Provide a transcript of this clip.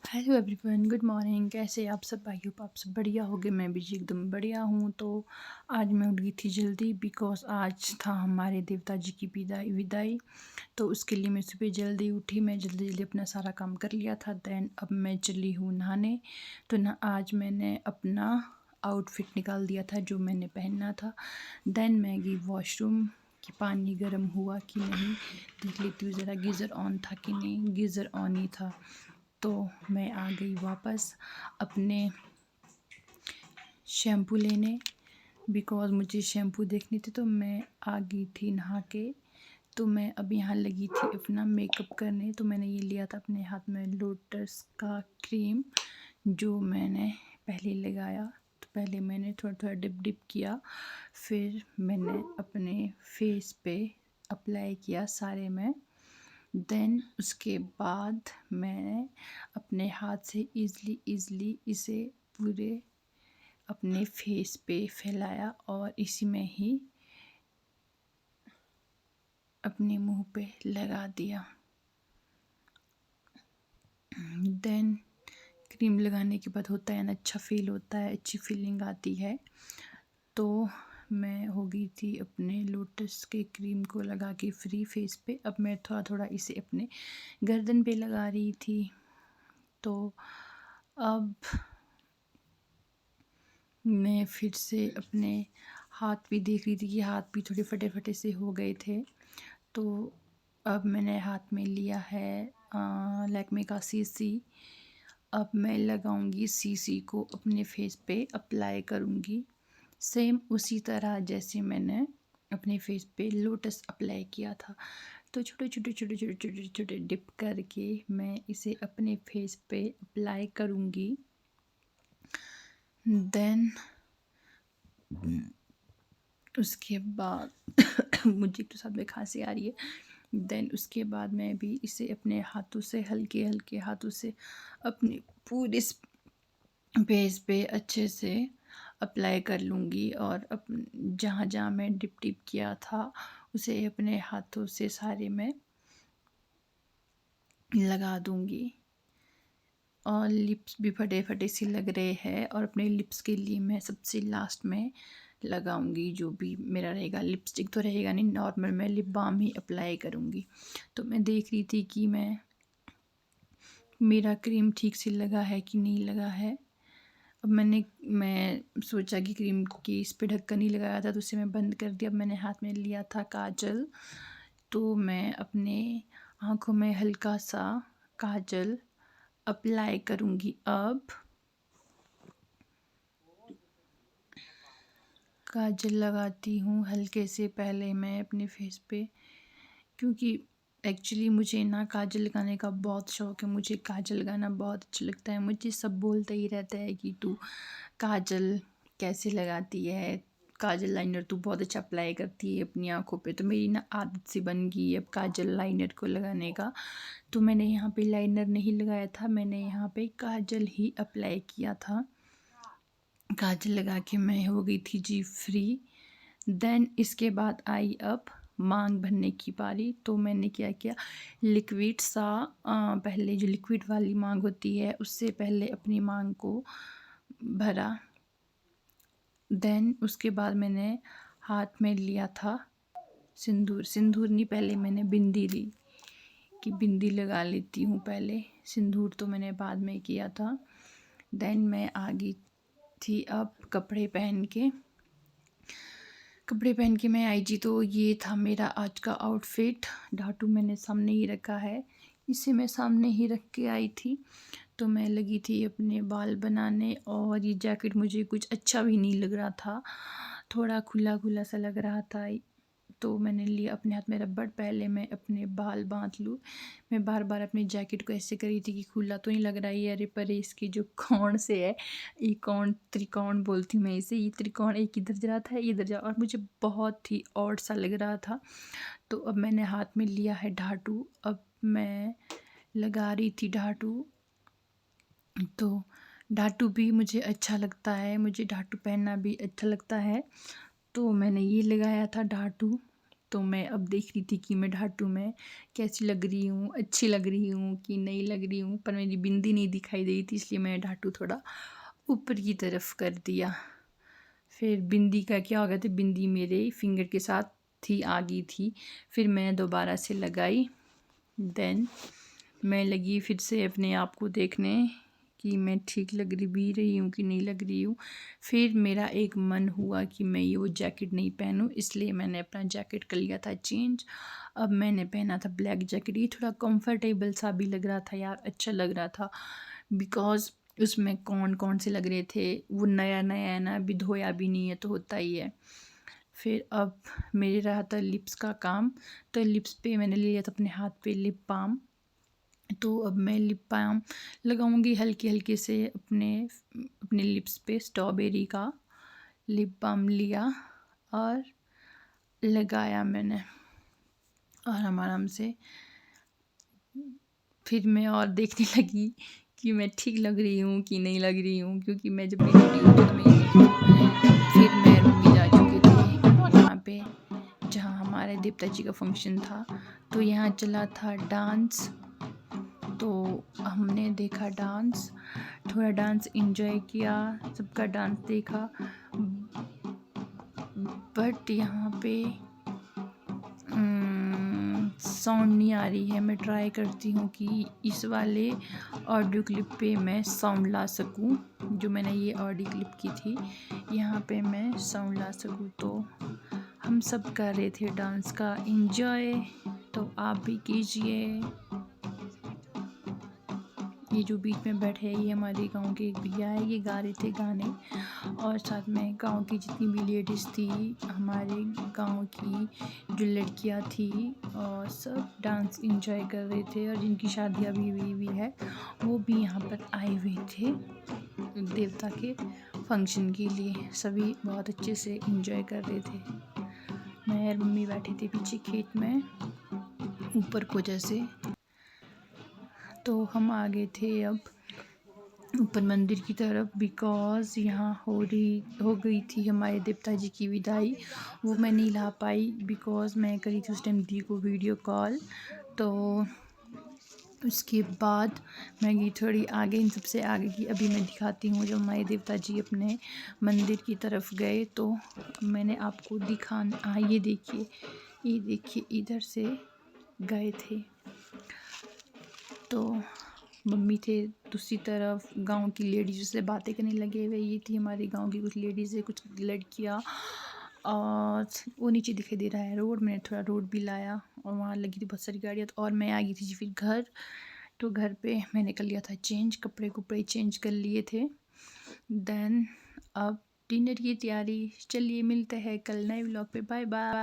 Hello everyone, good morning. कैसे आप सब? आई होप आप सब बढ़िया होगे। मैं भी जी एकदम बढ़िया हूँ। तो आज मैं उठ गई थी जल्दी बिकॉज़ आज था हमारे देवता जी की विदाई। तो उसके लिए मैं सुबह जल्दी उठी। मैं जल्दी जल्दी अपना सारा काम कर लिया था। देन अब मैं चली हूँ नहाने। तो ना आज मैंने अपना आउटफिट निकाल दिया था जो मैंने पहनना था। देन मैं गई वॉशरूम कि पानी गर्म हुआ कि नहीं, देख लेती हूँ ज़रा गीज़र ऑन था कि नहीं। गीज़र ऑन ही था। तो मैं आ गई वापस अपने शैम्पू लेने बिकॉज़ मुझे शैम्पू देखनी थी। तो मैं आ गई थी नहा के। तो मैं अब यहाँ लगी थी अपना मेकअप करने। तो मैंने ये लिया था अपने हाथ में लोटस का क्रीम जो मैंने पहले लगाया। तो पहले मैंने थोड़ा थोड़ा डिप डिप किया, फिर मैंने अपने फेस पे अप्लाई किया सारे में। देन उसके बाद मैंने अपने हाथ से ईज़िली इसे पूरे अपने फेस पे फैलाया और इसी में ही अपने मुंह पे लगा दिया। देन क्रीम लगाने के बाद होता है ना, अच्छा फील होता है, अच्छी फीलिंग आती है। तो मैं हो गई थी अपने लोटस के क्रीम को लगा के फ्री फेस पे। अब मैं थोड़ा थोड़ा इसे अपने गर्दन पे लगा रही थी। तो अब मैं फिर से अपने हाथ भी देख रही थी कि हाथ भी थोड़े फटे फटे से हो गए थे। तो अब मैंने हाथ में लिया है लैक्मे का सीसी। अब मैं लगाऊंगी सीसी को अपने फेस पे अप्लाई करूंगी, सेम उसी तरह जैसे मैंने अपने फेस पे लोटस अप्लाई किया था। तो छोटे छोटे छोटे छोटे छोटे छोटे डिप करके मैं इसे अपने फेस पे अप्लाई करूंगी। देन उसके बाद मुझे तो साथ में खांसी आ रही है। देन उसके बाद मैं भी इसे अपने हाथों से हल्के हल्के हाथों से अपने पूरे फेस पे अच्छे से अप्लाई कर लूँगी और जहाँ जहाँ मैं डिप डिप किया था उसे अपने हाथों से सारे में लगा दूँगी। और लिप्स भी फटे फटे से लग रहे हैं और अपने लिप्स के लिए मैं सबसे लास्ट में लगाऊंगी जो भी मेरा रहेगा। लिपस्टिक तो रहेगा नहीं, नॉर्मल मैं लिप बाम ही अप्लाई करूँगी। तो मैं देख रही थी कि मेरा क्रीम ठीक से लगा है कि नहीं लगा है। अब मैं सोचा कि क्रीम की इस पर ढक्कन नहीं लगाया था तो उसे मैं बंद कर दिया। अब मैंने हाथ में लिया था काजल। तो मैं अपने आँखों में हल्का सा काजल अप्लाई करूँगी। अब काजल लगाती हूँ हल्के से पहले मैं अपने फेस पे, क्योंकि एक्चुअली मुझे ना काजल लगाने का बहुत शौक़ है। मुझे काजल लगाना बहुत अच्छा लगता है। मुझे सब बोलते ही रहता है कि तू काजल कैसे लगाती है, काजल लाइनर तू बहुत अच्छा अप्लाई करती है अपनी आँखों पे। तो मेरी ना आदत सी बन गई है अब काजल लाइनर को लगाने का। तो मैंने यहाँ पे लाइनर नहीं लगाया था, मैंने यहाँ पे काजल ही अप्लाई किया था। काजल लगा के मैं हो गई थी जी फ्री। देन इसके बाद आई अब मांग भरने की बारी। तो मैंने क्या किया, लिक्विड सा पहले जो लिक्विड वाली मांग होती है उससे पहले अपनी मांग को भरा। देन उसके बाद मैंने हाथ में लिया था सिंदूर। सिंदूर नहीं, पहले मैंने बिंदी ली कि बिंदी लगा लेती हूँ पहले, सिंदूर तो मैंने बाद में किया था। देन मैं आ गई थी अब कपड़े पहन के मैं आई जी। तो ये था मेरा आज का आउटफिट। धातु मैंने सामने ही रखा है, इसे मैं सामने ही रख के आई थी। तो मैं लगी थी अपने बाल बनाने और ये जैकेट मुझे कुछ अच्छा भी नहीं लग रहा था, थोड़ा खुला खुला सा लग रहा था। तो मैंने लिया अपने हाथ में रबड़, पहले मैं अपने बाल बांध लूँ। मैं बार बार अपनी जैकेट को ऐसे करी थी कि खुला तो नहीं लग रहा है। अरे पर इसकी जो कोण से है, ये कोण त्रिकोण बोलती हूँ मैं इसे, ये त्रिकोण एक इधर जा रहा था इधर जा, और मुझे बहुत ही ऑड सा लग रहा था। तो अब मैंने हाथ में लिया है धातु। अब मैं लगा रही थी धातु। तो धातु भी मुझे अच्छा लगता है, मुझे धातु पहनना भी अच्छा लगता है। तो मैंने ये लगाया था धातु। तो मैं अब देख रही थी कि मैं ढाटू में कैसी लग रही हूँ, अच्छी लग रही हूँ कि नहीं लग रही हूँ। पर मेरी बिंदी नहीं दिखाई दे रही थी, इसलिए मैं ढाटू थोड़ा ऊपर की तरफ कर दिया। फिर बिंदी का क्या हो गया था, बिंदी मेरे फिंगर के साथ थी, आ गई थी। फिर मैं दोबारा से लगाई। देन मैं लगी फिर से अपने आप को देखने कि मैं ठीक लग रही हूँ कि नहीं लग रही हूँ। फिर मेरा एक मन हुआ कि मैं ये वो जैकेट नहीं पहनूँ, इसलिए मैंने अपना जैकेट कर लिया था चेंज। अब मैंने पहना था ब्लैक जैकेट। ये थोड़ा कंफर्टेबल सा भी लग रहा था यार, अच्छा लग रहा था, बिकॉज़ उसमें कौन कौन से लग रहे थे। वो नया नया है ना, अभी धोया भी नहीं है, तो होता ही है। फिर अब मेरे रहा था लिप्स का काम, तो लिप्स पे मैंने ले लिया था अपने हाथ पे लिप बाम। तो अब मैं लिप बाम लगाऊंगी हल्के हल्के से अपने अपने लिप्स पे। स्ट्रॉबेरी का लिप बाम लिया और लगाया मैंने आराम आराम से। फिर मैं और देखने लगी कि मैं ठीक लग रही हूँ कि नहीं लग रही हूँ, क्योंकि मैं जब भी रेडी होती हूँ तो मैं ये देखती हूँ। फिर मैं मम्मी जा चुके थे यहाँ पे जहाँ हमारे देवता जी का फंक्शन था, तो यहाँ चला था डांस। तो हमने देखा डांस, थोड़ा डांस एंजॉय किया, सबका डांस देखा। बट यहाँ पे साउंड नहीं आ रही है। मैं ट्राई करती हूँ कि इस वाले ऑडियो क्लिप पे मैं साउंड ला सकूँ। जो मैंने ये ऑडियो क्लिप की थी, यहाँ पे मैं साउंड ला सकूँ। तो हम सब कर रहे थे डांस का एंजॉय, तो आप भी कीजिए। ये जो बीच में बैठे हैं, ये हमारे गांव के एक भैया है, ये गा रहे थे गाने। और साथ में गांव की जितनी भी लेडीज़ थी, हमारे गांव की जो लड़कियां थी, और सब डांस एंजॉय कर रहे थे। और जिनकी शादी अभी हुई है, वो भी यहाँ पर आए हुए थे देवता के फंक्शन के लिए। सभी बहुत अच्छे से एंजॉय कर रहे थे। मैं और मम्मी बैठी थी पीछे खेत में ऊपर को जैसे। तो हम आ गए थे अब ऊपर मंदिर की तरफ, बिकॉज़ यहाँ हो गई थी हमारे देवता जी की विदाई। वो मैं नहीं ला पाई, बिकॉज़ मैं करी थी उस टाइम दी को वीडियो कॉल। तो उसके बाद मैं गई थोड़ी आगे, इन सबसे आगे की अभी मैं दिखाती हूँ। जब हमारे देवता जी अपने मंदिर की तरफ गए, तो मैंने आपको दिखाना, हाँ ये देखिए इधर से गए थे। तो मम्मी थे दूसरी तरफ, गांव की लेडीज़ से बातें करने लगे हुए। ये थी हमारे गांव की कुछ लेडीज़ है, कुछ लड़कियां। और वो नीचे दिखाई दे रहा है रोड, मैंने थोड़ा रोड भी लाया, और वहाँ लगी थी बहुत सारी गाड़ियाँ। और मैं आ गई थी फिर घर। तो घर पे मैंने कर लिया था चेंज, कपड़े चेंज कर लिए थे। देन अब डिनर की तैयारी। चलिए मिलते हैं कल नए व्लॉग पे। Bye bye.